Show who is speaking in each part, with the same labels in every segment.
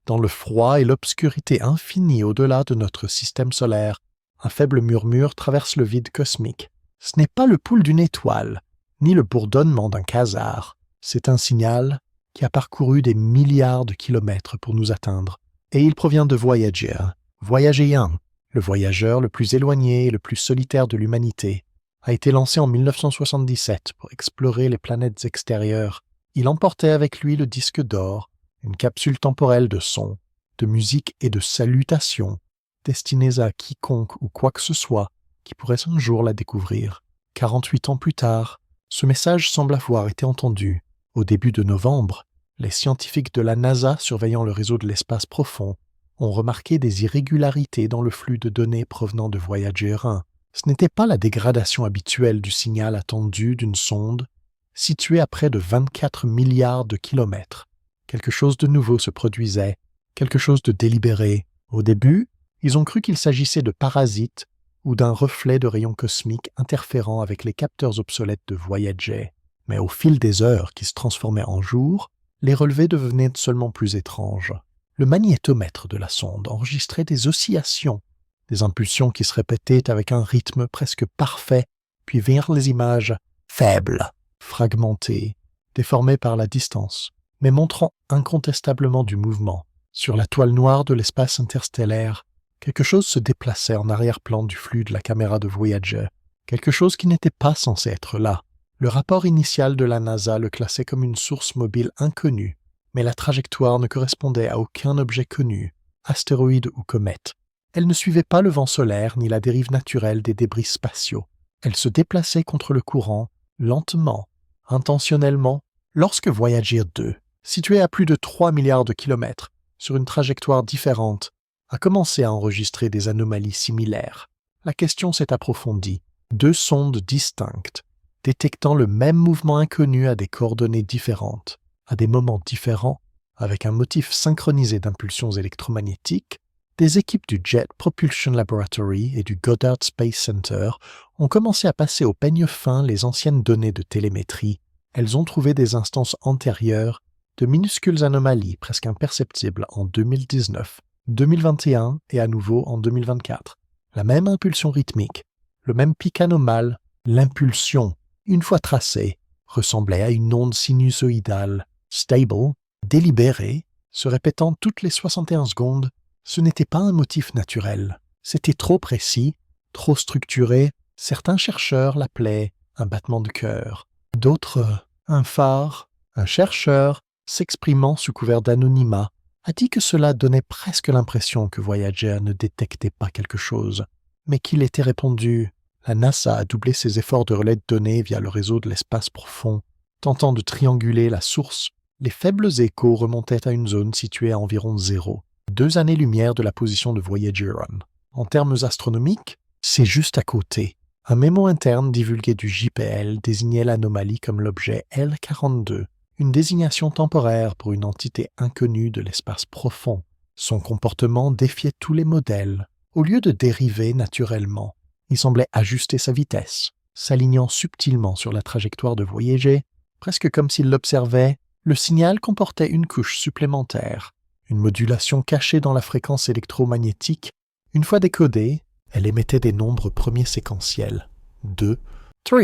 Speaker 1: Dans le froid et l'obscurité infinie au-delà de notre système solaire, un faible murmure traverse le vide cosmique. Ce n'est pas le pouls d'une étoile, ni le bourdonnement d'un quasar. C'est un signal qui a parcouru des milliards de kilomètres pour nous atteindre. Et il provient de Voyager. Voyager 1, le voyageur le plus éloigné et le plus solitaire de l'humanité, a été lancé en 1977 pour explorer les planètes extérieures. Il emportait avec lui le disque d'or, une capsule temporelle de sons, de musique et de salutations, destinés à quiconque ou quoi que ce soit qui pourrait un jour la découvrir. 48 ans plus tard, ce message semble avoir été entendu. Au début de novembre, les scientifiques de la NASA surveillant le réseau de l'espace profond ont remarqué des irrégularités dans le flux de données provenant de Voyager 1. Ce n'était pas la dégradation habituelle du signal attendu d'une sonde située à près de 24 milliards de kilomètres. Quelque chose de nouveau se produisait, quelque chose de délibéré. Au début, ils ont cru qu'il s'agissait de parasites ou d'un reflet de rayons cosmiques interférant avec les capteurs obsolètes de Voyager. Mais au fil des heures qui se transformaient en jours, les relevés devenaient seulement plus étranges. Le magnétomètre de la sonde enregistrait des oscillations, des impulsions qui se répétaient avec un rythme presque parfait, puis vinrent les images faibles, fragmentées, déformées par la distance, mais montrant incontestablement du mouvement. Sur la toile noire de l'espace interstellaire, quelque chose se déplaçait en arrière-plan du flux de la caméra de Voyager, quelque chose qui n'était pas censé être là. Le rapport initial de la NASA le classait comme une source mobile inconnue, mais la trajectoire ne correspondait à aucun objet connu, astéroïde ou comète. Elle ne suivait pas le vent solaire ni la dérive naturelle des débris spatiaux. Elle se déplaçait contre le courant, lentement, intentionnellement, lorsque Voyager 2, situé à plus de 3 milliards de kilomètres, sur une trajectoire différente, a commencé à enregistrer des anomalies similaires. La question s'est approfondie. 2 sondes distinctes, détectant le même mouvement inconnu à des coordonnées différentes, à des moments différents, avec un motif synchronisé d'impulsions électromagnétiques, des équipes du Jet Propulsion Laboratory et du Goddard Space Center ont commencé à passer au peigne fin les anciennes données de télémétrie. Elles ont trouvé des instances antérieures de minuscules anomalies presque imperceptibles en 2019, 2021 et à nouveau en 2024. La même impulsion rythmique, le même pic anomale, l'impulsion, une fois tracée, ressemblait à une onde sinusoïdale, stable, délibérée, se répétant toutes les 61 secondes. Ce n'était pas un motif naturel. C'était trop précis, trop structuré. Certains chercheurs l'appelaient un battement de cœur. D'autres, un phare. Un chercheur, s'exprimant sous couvert d'anonymat, a dit que cela donnait presque l'impression que Voyager ne détectait pas quelque chose, mais qu'il était répondu. La NASA a doublé ses efforts de relais de données via le réseau de l'espace profond, tentant de trianguler la source. Les faibles échos remontaient à une zone située à environ 0, 2 années-lumière de la position de Voyager 1. En termes astronomiques, c'est juste à côté. Un mémo interne divulgué du JPL désignait l'anomalie comme l'objet L42, une désignation temporaire pour une entité inconnue de l'espace profond. Son comportement défiait tous les modèles. Au lieu de dériver naturellement, il semblait ajuster sa vitesse, s'alignant subtilement sur la trajectoire de Voyager, presque comme s'il l'observait. Le signal comportait une couche supplémentaire, une modulation cachée dans la fréquence électromagnétique. Une fois décodée, elle émettait des nombres premiers séquentiels. 2, 3,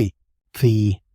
Speaker 1: 3,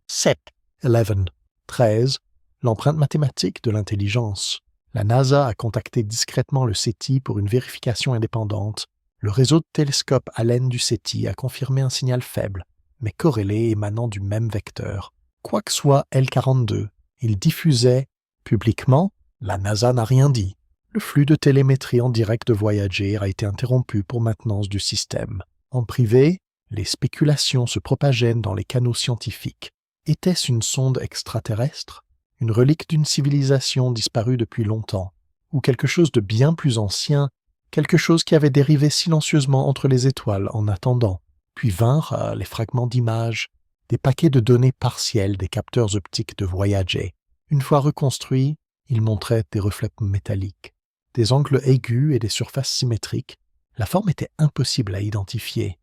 Speaker 1: 7, 11, 13, l'empreinte mathématique de l'intelligence. La NASA a contacté discrètement le SETI pour une vérification indépendante. Le réseau de télescopes Allen du SETI a confirmé un signal faible, mais corrélé émanant du même vecteur. Quoi que soit L42, il diffusait publiquement. La NASA n'a rien dit. Le flux de télémétrie en direct de Voyager a été interrompu pour maintenance du système. En privé, les spéculations se propageaient dans les canaux scientifiques. Était-ce une sonde extraterrestre, une relique d'une civilisation disparue depuis longtemps, ou quelque chose de bien plus ancien, quelque chose qui avait dérivé silencieusement entre les étoiles en attendant? Puis vinrent les fragments d'images, des paquets de données partielles des capteurs optiques de Voyager. Une fois reconstruits, ils montraient des reflets métalliques, des angles aigus et des surfaces symétriques. La forme était impossible à identifier,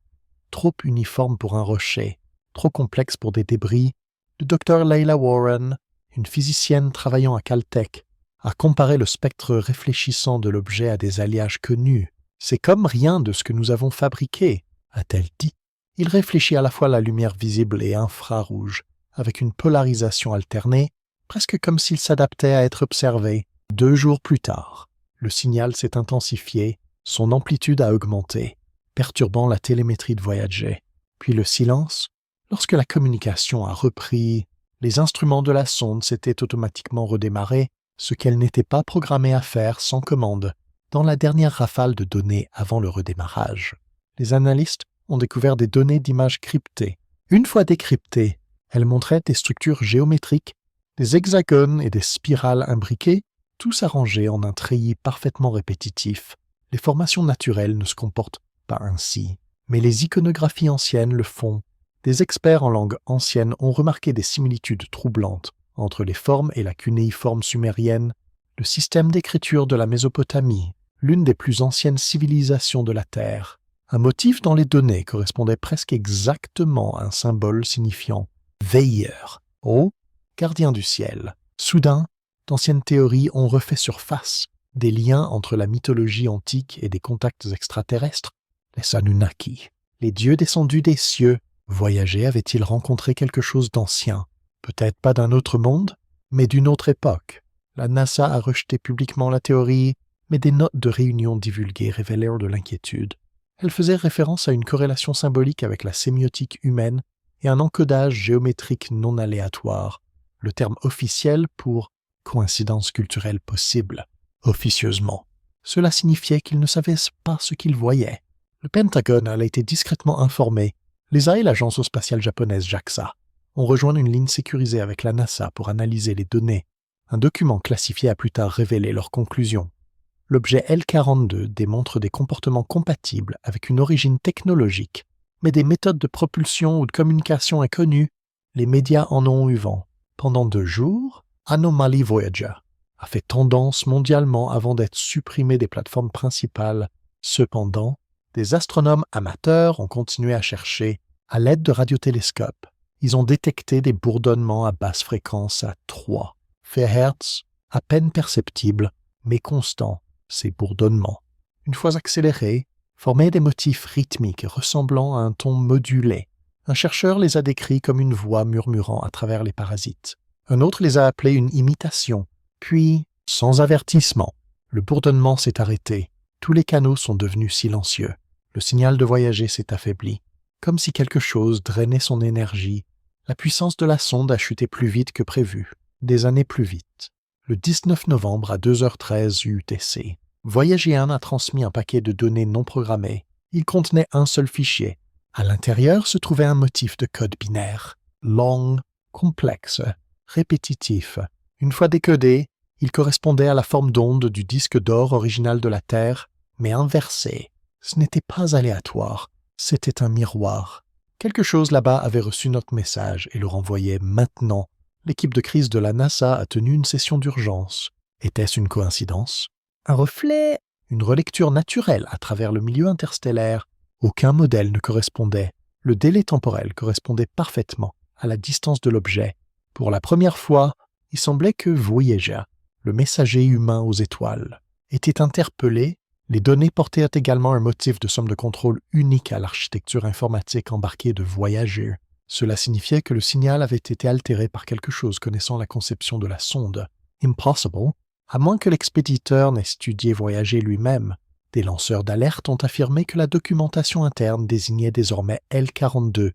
Speaker 1: trop uniforme pour un rocher, trop complexe pour des débris. Le Dr Layla Warren, une physicienne travaillant à Caltech, à comparer le spectre réfléchissant de l'objet à des alliages connus. « C'est comme rien de ce que nous avons fabriqué », a-t-elle dit. Il réfléchit à la fois la lumière visible et infrarouge, avec une polarisation alternée, presque comme s'il s'adaptait à être observé. 2 jours plus tard, le signal s'est intensifié, son amplitude a augmenté, perturbant la télémétrie de Voyager. Puis le silence, lorsque la communication a repris, les instruments de la sonde s'étaient automatiquement redémarrés, ce qu'elle n'était pas programmée à faire sans commande, dans la dernière rafale de données avant le redémarrage. Les analystes ont découvert des données d'images cryptées. Une fois décryptées, elles montraient des structures géométriques, des hexagones et des spirales imbriquées, tous arrangés en un treillis parfaitement répétitif. Les formations naturelles ne se comportent pas ainsi, mais les iconographies anciennes le font. Des experts en langue ancienne ont remarqué des similitudes troublantes entre les formes et la cunéiforme sumérienne, le système d'écriture de la Mésopotamie, l'une des plus anciennes civilisations de la Terre. Un motif dans les données correspondait presque exactement à un symbole signifiant « veilleur » ou « gardien du ciel ». Soudain, d'anciennes théories ont refait surface, des liens entre la mythologie antique et des contacts extraterrestres, les Anunnaki. Les dieux descendus des cieux, Voyager avait-il rencontré quelque chose d'ancien? Peut-être pas d'un autre monde, mais d'une autre époque. La NASA a rejeté publiquement la théorie, mais des notes de réunion divulguées révélèrent de l'inquiétude. Elles faisaient référence à une corrélation symbolique avec la sémiotique humaine et un encodage géométrique non aléatoire, le terme officiel pour « coïncidence culturelle possible ». Officieusement, cela signifiait qu'ils ne savaient pas ce qu'ils voyaient. Le Pentagone a été discrètement informé. L'ESA et l'agence spatiale japonaise JAXA ont rejoint une ligne sécurisée avec la NASA pour analyser les données. Un document classifié a plus tard révélé leurs conclusions. L'objet L42 démontre des comportements compatibles avec une origine technologique, mais des méthodes de propulsion ou de communication inconnues. Les médias en ont eu vent. Pendant 2 jours, Anomaly Voyager a fait tendance mondialement avant d'être supprimé des plateformes principales. Cependant, des astronomes amateurs ont continué à chercher à l'aide de radiotélescopes. Ils ont détecté des bourdonnements à basse fréquence à 3 Hz, à peine perceptibles, mais constants, ces bourdonnements. Une fois accélérés, formaient des motifs rythmiques ressemblant à un ton modulé. Un chercheur les a décrits comme une voix murmurant à travers les parasites. Un autre les a appelés une imitation. Puis, sans avertissement, le bourdonnement s'est arrêté. Tous les canaux sont devenus silencieux. Le signal de Voyager s'est affaibli, comme si quelque chose drainait son énergie. La puissance de la sonde a chuté plus vite que prévu, des années plus vite. Le 19 novembre à 2h13 UTC, Voyager 1 a transmis un paquet de données non programmées. Il contenait un seul fichier. À l'intérieur se trouvait un motif de code binaire, long, complexe, répétitif. Une fois décodé, il correspondait à la forme d'onde du disque d'or original de la Terre, mais inversé. Ce n'était pas aléatoire, c'était un miroir. Quelque chose là-bas avait reçu notre message et le renvoyait maintenant. L'équipe de crise de la NASA a tenu une session d'urgence. Était-ce une coïncidence? Un reflet? Une relecture naturelle à travers le milieu interstellaire? Aucun modèle ne correspondait. Le délai temporel correspondait parfaitement à la distance de l'objet. Pour la première fois, il semblait que Voyager, le messager humain aux étoiles, était interpellé. Les données portaient également un motif de somme de contrôle unique à l'architecture informatique embarquée de Voyager. Cela signifiait que le signal avait été altéré par quelque chose connaissant la conception de la sonde. Impossible, à moins que l'expéditeur n'ait étudié Voyager lui-même. Des lanceurs d'alerte ont affirmé que la documentation interne désignait désormais L42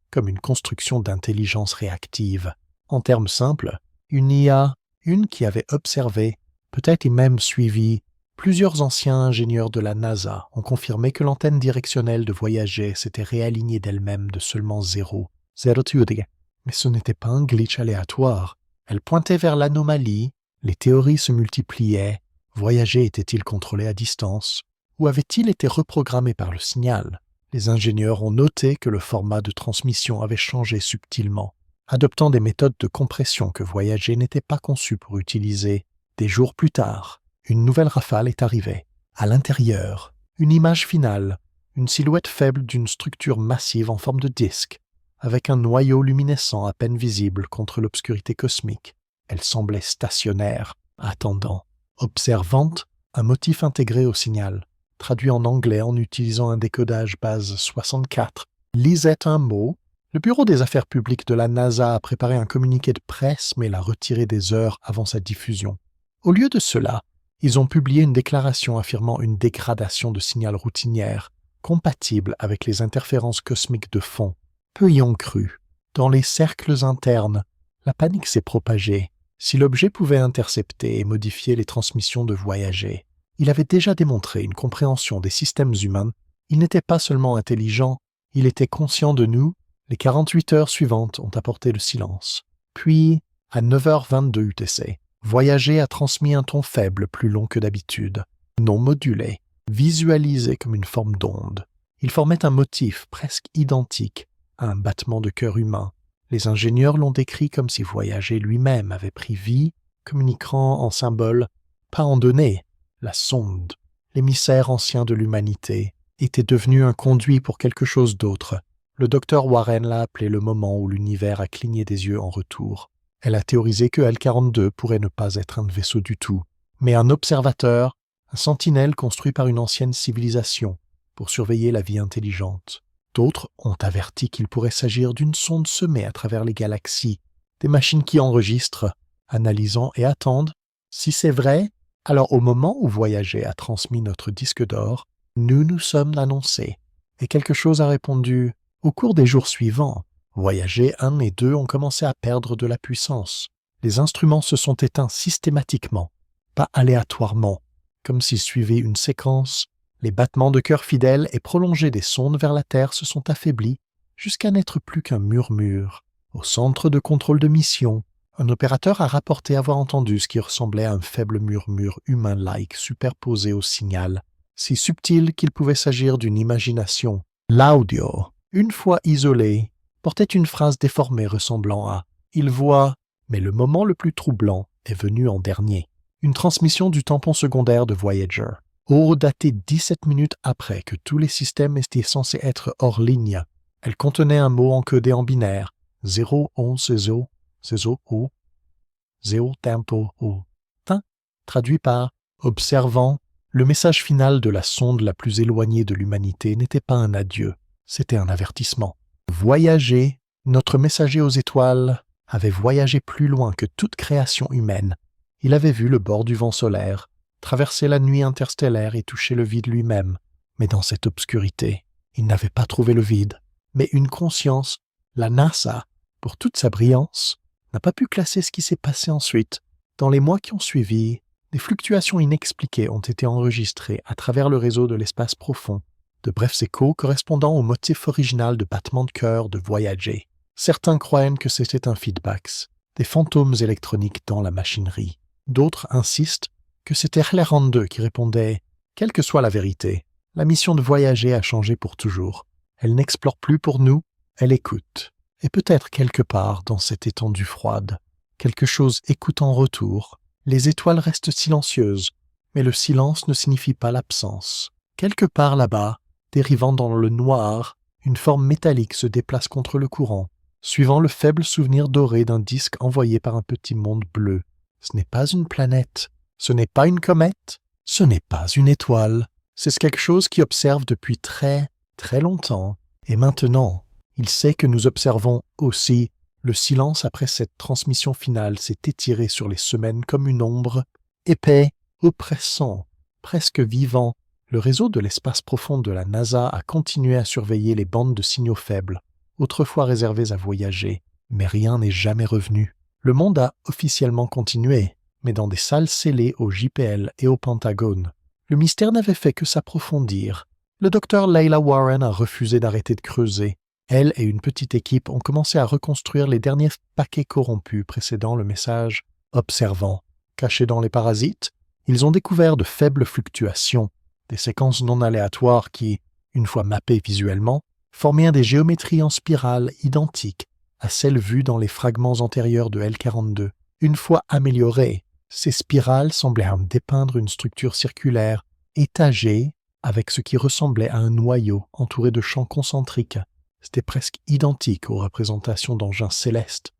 Speaker 1: comme une construction d'intelligence réactive. En termes simples, une IA, une qui avait observé, peut-être et même suivi, plusieurs anciens ingénieurs de la NASA ont confirmé que l'antenne directionnelle de Voyager s'était réalignée d'elle-même de seulement 0,2. Mais ce n'était pas un glitch aléatoire. Elle pointait vers l'anomalie, les théories se multipliaient. Voyager était-il contrôlé à distance? Ou avait-il été reprogrammé par le signal? Les ingénieurs ont noté que le format de transmission avait changé subtilement, adoptant des méthodes de compression que Voyager n'était pas conçu pour utiliser. Des jours plus tard, une nouvelle rafale est arrivée. À l'intérieur, une image finale, une silhouette faible d'une structure massive en forme de disque, avec un noyau luminescent à peine visible contre l'obscurité cosmique. Elle semblait stationnaire. attendant, observante, un motif intégré au signal, traduit en anglais en utilisant un décodage base 64, lisait un mot. Le Bureau des Affaires publiques de la NASA a préparé un communiqué de presse mais l'a retiré des heures avant sa diffusion. Au lieu de cela, ils ont publié une déclaration affirmant une dégradation de signal routinière, compatible avec les interférences cosmiques de fond. Peu y ont cru. Dans les cercles internes, la panique s'est propagée. Si l'objet pouvait intercepter et modifier les transmissions de voyagers, il avait déjà démontré une compréhension des systèmes humains. Il n'était pas seulement intelligent, il était conscient de nous. Les 48 heures suivantes ont apporté le silence. Puis, à 9h22 UTC, Voyager a transmis un ton faible plus long que d'habitude, non modulé, visualisé comme une forme d'onde. Il formait un motif presque identique à un battement de cœur humain. Les ingénieurs l'ont décrit comme si Voyager lui-même avait pris vie, communiquant en symboles, pas en données. La sonde, l'émissaire ancien de l'humanité, était devenu un conduit pour quelque chose d'autre. Le docteur Warren l'a appelé le moment où l'univers a cligné des yeux en retour. Elle a théorisé que L-42 pourrait ne pas être un vaisseau du tout, mais un observateur, un sentinelle construit par une ancienne civilisation pour surveiller la vie intelligente. D'autres ont averti qu'il pourrait s'agir d'une sonde semée à travers les galaxies, des machines qui enregistrent, analysant et attendent. Si c'est vrai, alors au moment où Voyager a transmis notre disque d'or, nous nous sommes annoncés. Et quelque chose a répondu. Au cours des jours suivants, Voyager 1 et 2 ont commencé à perdre de la puissance. Les instruments se sont éteints systématiquement, pas aléatoirement, comme s'ils suivaient une séquence. Les battements de cœur fidèles et prolongés des sondes vers la Terre se sont affaiblis jusqu'à n'être plus qu'un murmure. Au centre de contrôle de mission, un opérateur a rapporté avoir entendu ce qui ressemblait à un faible murmure humain-like superposé au signal, si subtil qu'il pouvait s'agir d'une imagination. L'audio, une fois isolé, portait une phrase déformée ressemblant à « il voit », mais le moment le plus troublant est venu en dernier. Une transmission du tampon secondaire de Voyager, datée 17 minutes après que tous les systèmes étaient censés être hors ligne. Elle contenait un mot encodé en binaire, 0, 11, 0, 0, O, 0, tempo, O. Traduit par « observant », le message final de la sonde la plus éloignée de l'humanité n'était pas un adieu, c'était un avertissement. Voyager, notre messager aux étoiles, avait voyagé plus loin que toute création humaine. Il avait vu le bord du vent solaire, traversé la nuit interstellaire et touché le vide lui-même. Mais dans cette obscurité, il n'avait pas trouvé le vide, mais une conscience. La NASA, pour toute sa brillance, n'a pas pu classer ce qui s'est passé ensuite. Dans les mois qui ont suivi, des fluctuations inexpliquées ont été enregistrées à travers le réseau de l'espace profond, de brefs échos correspondant au motif original de battement de cœur de Voyager. Certains croient que c'était un feedback, des fantômes électroniques dans la machinerie. D'autres insistent que c'était L-42 qui répondait « Quelle que soit la vérité, la mission de Voyager a changé pour toujours. Elle n'explore plus pour nous, elle écoute. Et peut-être quelque part dans cette étendue froide, quelque chose écoute en retour. Les étoiles restent silencieuses, mais le silence ne signifie pas l'absence. Quelque part là-bas, dérivant dans le noir, une forme métallique se déplace contre le courant, suivant le faible souvenir doré d'un disque envoyé par un petit monde bleu. Ce n'est pas une planète, ce n'est pas une comète, ce n'est pas une étoile. C'est quelque chose qui observe depuis très, très longtemps. Et maintenant, il sait que nous observons aussi. Le silence après cette transmission finale s'est étiré sur les semaines comme une ombre, épais, oppressant, presque vivant. Le réseau de l'espace profond de la NASA a continué à surveiller les bandes de signaux faibles, autrefois réservées à Voyager, mais rien n'est jamais revenu. Le monde a officiellement continué, mais dans des salles scellées au JPL et au Pentagone. Le mystère n'avait fait que s'approfondir. Le docteur Layla Warren a refusé d'arrêter de creuser. Elle et une petite équipe ont commencé à reconstruire les derniers paquets corrompus précédant le message « observant ». Cachés dans les parasites, ils ont découvert de faibles fluctuations, des séquences non aléatoires qui, une fois mappées visuellement, formaient des géométries en spirale identiques à celles vues dans les fragments antérieurs de L-42. Une fois améliorées, ces spirales semblaient dépeindre une structure circulaire, étagée, avec ce qui ressemblait à un noyau entouré de champs concentriques. C'était presque identique aux représentations d'engins célestes,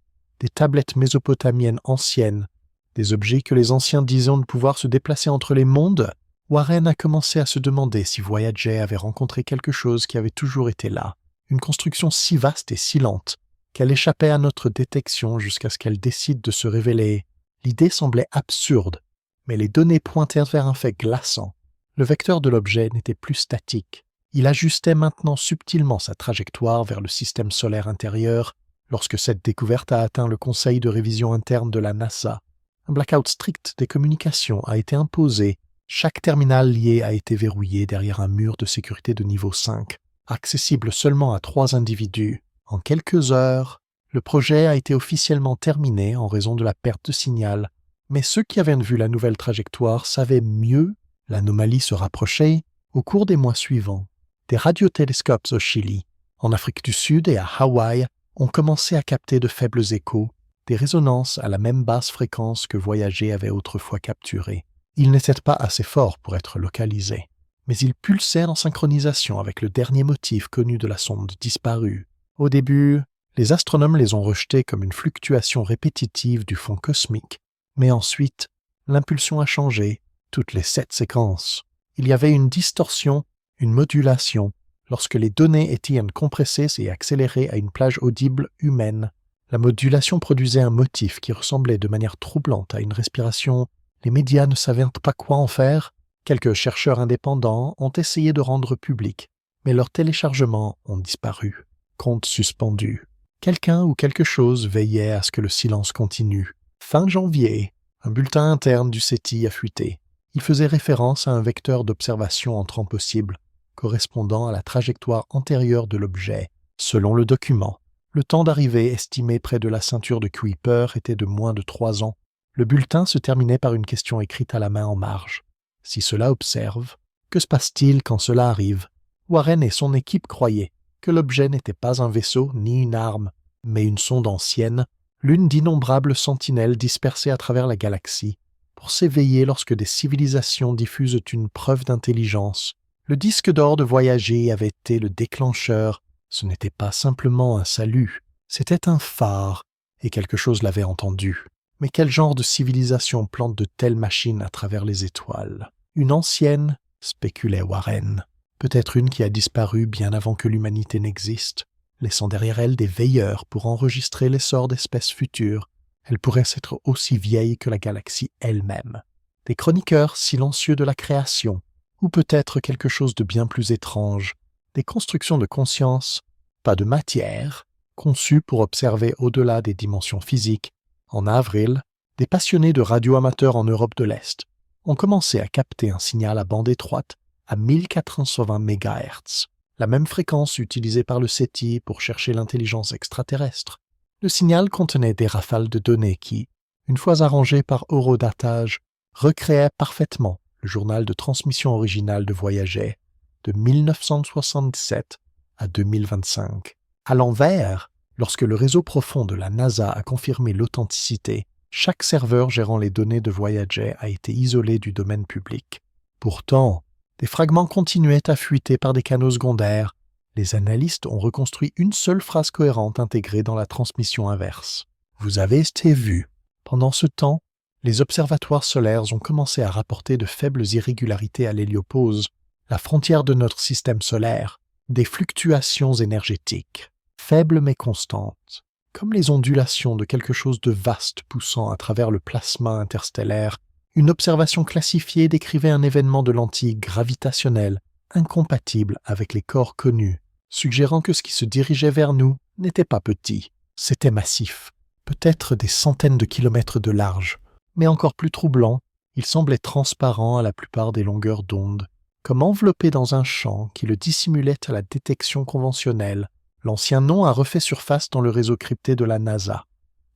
Speaker 1: des tablettes mésopotamiennes anciennes, des objets que les anciens disaient ne pouvoir se déplacer entre les mondes, Warren a commencé à se demander si Voyager avait rencontré quelque chose qui avait toujours été là, une construction si vaste et si lente qu'elle échappait à notre détection jusqu'à ce qu'elle décide de se révéler. L'idée semblait absurde, mais les données pointaient vers un fait glaçant. Le vecteur de l'objet n'était plus statique. Il ajustait maintenant subtilement sa trajectoire vers le système solaire intérieur lorsque cette découverte a atteint le conseil de révision interne de la NASA. Un blackout strict des communications a été imposé. Chaque terminal lié a été verrouillé derrière un mur de sécurité de niveau 5, accessible seulement à 3 individus. En quelques heures, le projet a été officiellement terminé en raison de la perte de signal, mais ceux qui avaient vu la nouvelle trajectoire savaient mieux. L'anomalie se rapprochait au cours des mois suivants. Des radiotélescopes au Chili, en Afrique du Sud et à Hawaï ont commencé à capter de faibles échos, des résonances à la même basse fréquence que Voyager avait autrefois capturées. Ils n'étaient pas assez forts pour être localisés, mais ils pulsaient en synchronisation avec le dernier motif connu de la sonde disparue. Au début, les astronomes les ont rejetés comme une fluctuation répétitive du fond cosmique, mais ensuite, l'impulsion a changé toutes les 7 séquences. Il y avait une distorsion, une modulation, lorsque les données étaient compressées et accélérées à une plage audible humaine. La modulation produisait un motif qui ressemblait de manière troublante à une respiration. Les médias ne savaient pas quoi en faire. Quelques chercheurs indépendants ont essayé de rendre public, mais leurs téléchargements ont disparu. Compte suspendu. Quelqu'un ou quelque chose veillait à ce que le silence continue. Fin janvier, un bulletin interne du SETI a fuité. Il faisait référence à un vecteur d'observation en temps possible, correspondant à la trajectoire antérieure de l'objet. Selon le document, le temps d'arrivée estimé près de la ceinture de Kuiper était de moins de 3 ans. Le bulletin se terminait par une question écrite à la main en marge. Si cela observe, que se passe-t-il quand cela arrive? Warren et son équipe croyaient que l'objet n'était pas un vaisseau ni une arme, mais une sonde ancienne, l'une d'innombrables sentinelles dispersées à travers la galaxie, pour s'éveiller lorsque des civilisations diffusent une preuve d'intelligence. Le disque d'or de Voyager avait été le déclencheur. Ce n'était pas simplement un salut, c'était un phare, et quelque chose l'avait entendu. Mais quel genre de civilisation plante de telles machines à travers les étoiles? Une ancienne, spéculait Warren. Peut-être une qui a disparu bien avant que l'humanité n'existe, laissant derrière elle des veilleurs pour enregistrer l'essor d'espèces futures. Elle pourrait être aussi vieille que la galaxie elle-même. Des chroniqueurs silencieux de la création, ou peut-être quelque chose de bien plus étrange, des constructions de conscience, pas de matière, conçues pour observer au-delà des dimensions physiques. En avril, des passionnés de radioamateurs en Europe de l'Est ont commencé à capter un signal à bande étroite à 1420 MHz, la même fréquence utilisée par le SETI pour chercher l'intelligence extraterrestre. Le signal contenait des rafales de données qui, une fois arrangées par horodatage, recréaient parfaitement le journal de transmission original de Voyager de 1977 à 2025. À l'envers, lorsque le réseau profond de la NASA a confirmé l'authenticité, chaque serveur gérant les données de Voyager a été isolé du domaine public. Pourtant, des fragments continuaient à fuiter par des canaux secondaires. Les analystes ont reconstruit une seule phrase cohérente intégrée dans la transmission inverse. Vous avez été vu. Pendant ce temps, les observatoires solaires ont commencé à rapporter de faibles irrégularités à l'héliopause, la frontière de notre système solaire, des fluctuations énergétiques, faibles mais constantes, comme les ondulations de quelque chose de vaste poussant à travers le plasma interstellaire. Une observation classifiée décrivait un événement de lentille gravitationnelle incompatible avec les corps connus, suggérant que ce qui se dirigeait vers nous n'était pas petit, c'était massif, peut-être des centaines de kilomètres de large, mais encore plus troublant, il semblait transparent à la plupart des longueurs d'onde, comme enveloppé dans un champ qui le dissimulait à la détection conventionnelle. L'ancien nom a refait surface dans le réseau crypté de la NASA,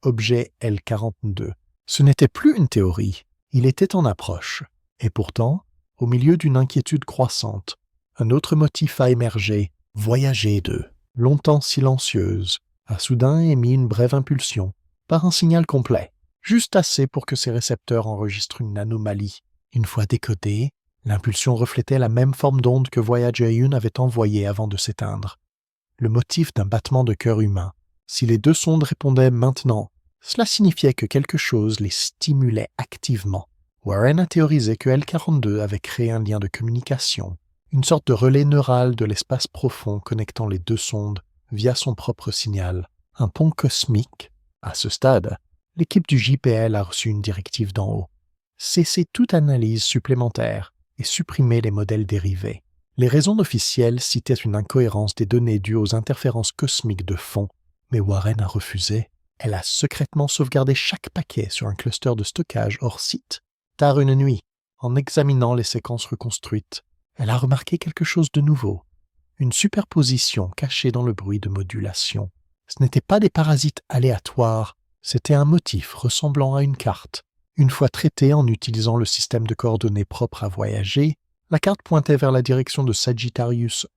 Speaker 1: objet L42. Ce n'était plus une théorie, il était en approche. Et pourtant, au milieu d'une inquiétude croissante, un autre motif a émergé, Voyager 2, longtemps silencieuse, a soudain émis une brève impulsion, par un signal complet, juste assez pour que ses récepteurs enregistrent une anomalie. Une fois décodée, l'impulsion reflétait la même forme d'onde que Voyager 1 avait envoyée avant de s'éteindre. Le motif d'un battement de cœur humain. Si les deux sondes répondaient maintenant, Cela signifiait que quelque chose les stimulait activement. Warren a théorisé que L42 avait créé un lien de communication, une sorte de relais neural de l'espace profond connectant les deux sondes via son propre signal, un pont cosmique. À ce stade, l'équipe du JPL a reçu une directive d'en haut. Cesser toute analyse supplémentaire et supprimer les modèles dérivés. Les raisons officielles citaient une incohérence des données dues aux interférences cosmiques de fond, mais Warren a refusé. Elle a secrètement sauvegardé chaque paquet sur un cluster de stockage hors site. Tard une nuit, en examinant les séquences reconstruites, elle a remarqué quelque chose de nouveau. Une superposition cachée dans le bruit de modulation. Ce n'étaient pas des parasites aléatoires, c'était un motif ressemblant à une carte. Une fois traitée en utilisant le système de coordonnées propre à voyager, la carte pointait vers la direction de Sagittarius,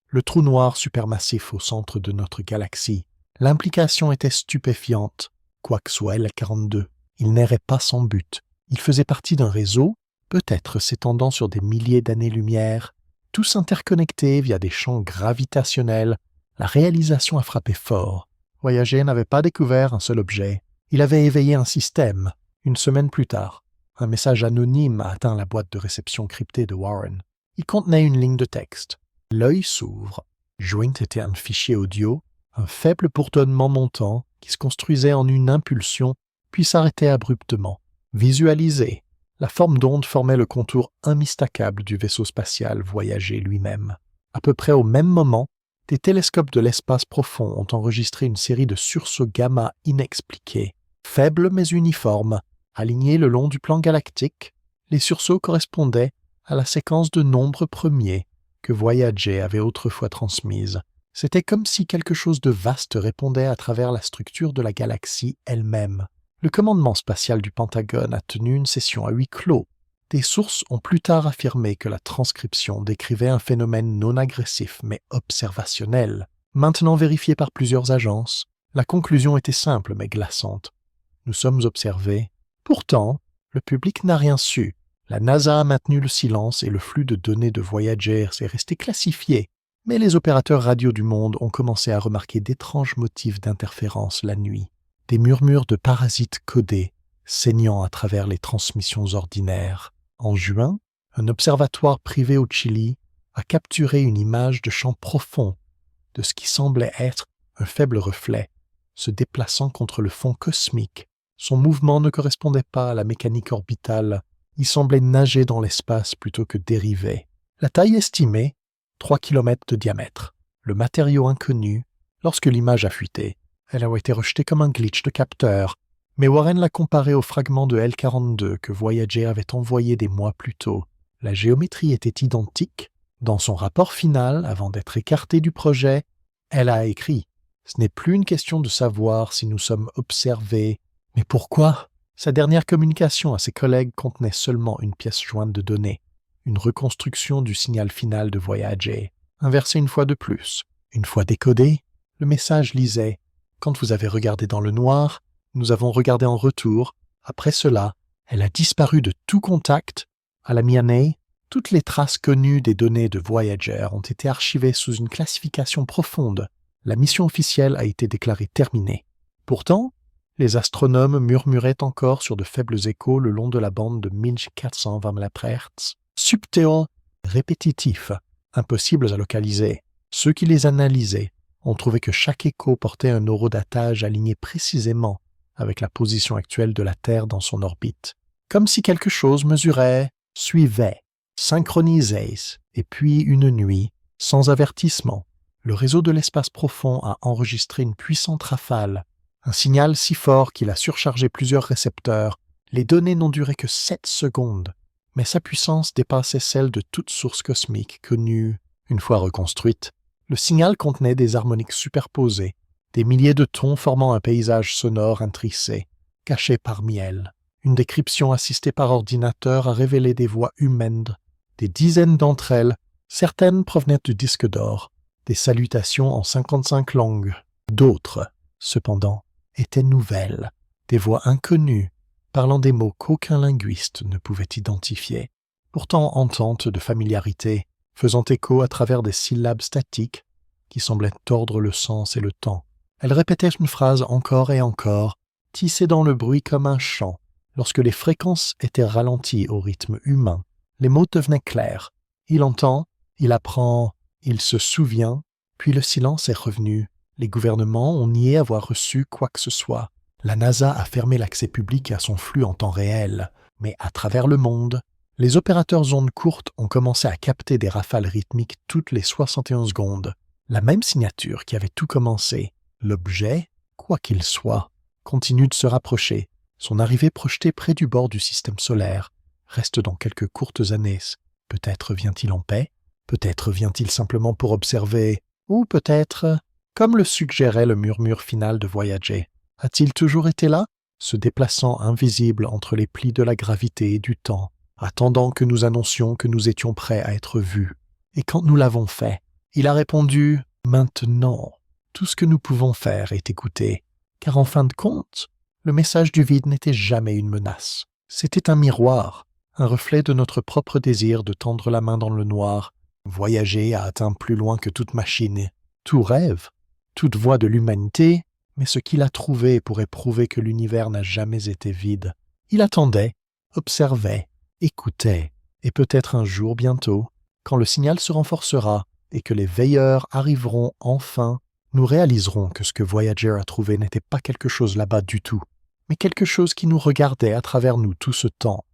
Speaker 1: le trou noir supermassif au centre de notre galaxie. L'implication était stupéfiante, quoi que soit L42. Il n'errait pas sans but. Il faisait partie d'un réseau, peut-être s'étendant sur des milliers d'années-lumière, tous interconnectés via des champs gravitationnels. La réalisation a frappé fort. Voyager n'avait pas découvert un seul objet. Il avait éveillé un système. Une semaine plus tard, un message anonyme a atteint la boîte de réception cryptée de Warren. Il contenait une ligne de texte. L'œil s'ouvre. Joint était un fichier audio, un faible bourdonnement montant qui se construisait en une impulsion, puis s'arrêtait abruptement. Visualisé, la forme d'onde formait le contour immistakable du vaisseau spatial Voyager lui-même. À peu près au même moment, des télescopes de l'espace profond ont enregistré une série de sursauts gamma inexpliqués, faibles mais uniformes, alignés le long du plan galactique. Les sursauts correspondaient à la séquence de nombres premiers que Voyager avait autrefois transmise. C'était comme si quelque chose de vaste répondait à travers la structure de la galaxie elle-même. Le commandement spatial du Pentagone a tenu une session à huis clos. Des sources ont plus tard affirmé que la transcription décrivait un phénomène non agressif mais observationnel. Maintenant vérifié par plusieurs agences, la conclusion était simple mais glaçante. Nous sommes observés. Pourtant, le public n'a rien su. La NASA a maintenu le silence et le flux de données de Voyager est resté classifié. Mais les opérateurs radio du monde ont commencé à remarquer d'étranges motifs d'interférence la nuit. Des murmures de parasites codés, saignant à travers les transmissions ordinaires. En juin, un observatoire privé au Chili a capturé une image de champ profond de ce qui semblait être un faible reflet, se déplaçant contre le fond cosmique. Son mouvement ne correspondait pas à la mécanique orbitale, il semblait nager dans l'espace plutôt que dériver. La taille estimée, 3 km de diamètre. Le matériau inconnu, lorsque l'image a fuité, elle a été rejetée comme un glitch de capteur, mais Warren l'a comparée au fragment de L42 que Voyager avait envoyé des mois plus tôt. La géométrie était identique. Dans son rapport final, avant d'être écartée du projet, elle a écrit « Ce n'est plus une question de savoir si nous sommes observés, mais pourquoi ?» Sa dernière communication à ses collègues contenait seulement une pièce jointe de données, une reconstruction du signal final de Voyager, inversé une fois de plus. Une fois décodé, le message lisait « Quand vous avez regardé dans le noir, nous avons regardé en retour. Après cela, elle a disparu de tout contact. À la mi-année, toutes les traces connues des données de Voyager ont été archivées sous une classification profonde. La mission officielle a été déclarée terminée. Pourtant, les astronomes murmuraient encore sur de faibles échos le long de la bande de 1420 MHz, subtils, répétitifs, impossibles à localiser. Ceux qui les analysaient ont trouvé que chaque écho portait un horodatage aligné précisément avec la position actuelle de la Terre dans son orbite, comme si quelque chose mesurait, suivait, synchronisait, et puis une nuit, sans avertissement, le réseau de l'espace profond a enregistré une puissante rafale, un signal si fort qu'il a surchargé plusieurs récepteurs. Les données n'ont duré que 7 secondes, mais sa puissance dépassait celle de toute source cosmique connue. Une fois reconstruite, le signal contenait des harmoniques superposées, des milliers de tons formant un paysage sonore intricé, caché parmi elles. Une décryption assistée par ordinateur a révélé des voix humaines, des dizaines d'entre elles, certaines provenaient du disque d'or, des salutations en 55 langues. D'autres, cependant, étaient nouvelles, des voix inconnues, parlant des mots qu'aucun linguiste ne pouvait identifier, pourtant ententes de familiarité, faisant écho à travers des syllabes statiques qui semblaient tordre le sens et le temps. Elle répétait une phrase encore et encore, tissé dans le bruit comme un chant. Lorsque les fréquences étaient ralenties au rythme humain, les mots devenaient clairs. Il entend, il apprend, il se souvient, puis le silence est revenu. Les gouvernements ont nié avoir reçu quoi que ce soit. La NASA a fermé l'accès public à son flux en temps réel. Mais à travers le monde, les opérateurs ondes courtes ont commencé à capter des rafales rythmiques toutes les 71 secondes. La même signature qui avait tout commencé. L'objet, quoi qu'il soit, continue de se rapprocher. Son arrivée projetée près du bord du système solaire reste dans quelques courtes années. Peut-être vient-il en paix, peut-être vient-il simplement pour observer, ou peut-être, comme le suggérait le murmure final de Voyager, a-t-il toujours été là, se déplaçant invisible entre les plis de la gravité et du temps, attendant que nous annoncions que nous étions prêts à être vus. Et quand nous l'avons fait, il a répondu « Maintenant ». Tout ce que nous pouvons faire est écouter, car en fin de compte, le message du vide n'était jamais une menace. C'était un miroir, un reflet de notre propre désir de tendre la main dans le noir. Voyager a atteint plus loin que toute machine, tout rêve, toute voie de l'humanité, mais ce qu'il a trouvé pourrait prouver que l'univers n'a jamais été vide. Il attendait, observait, écoutait, et peut-être un jour bientôt, quand le signal se renforcera et que les veilleurs arriveront enfin, nous réaliserons que ce que Voyager a trouvé n'était pas quelque chose là-bas du tout, mais quelque chose qui nous regardait à travers nous tout ce temps.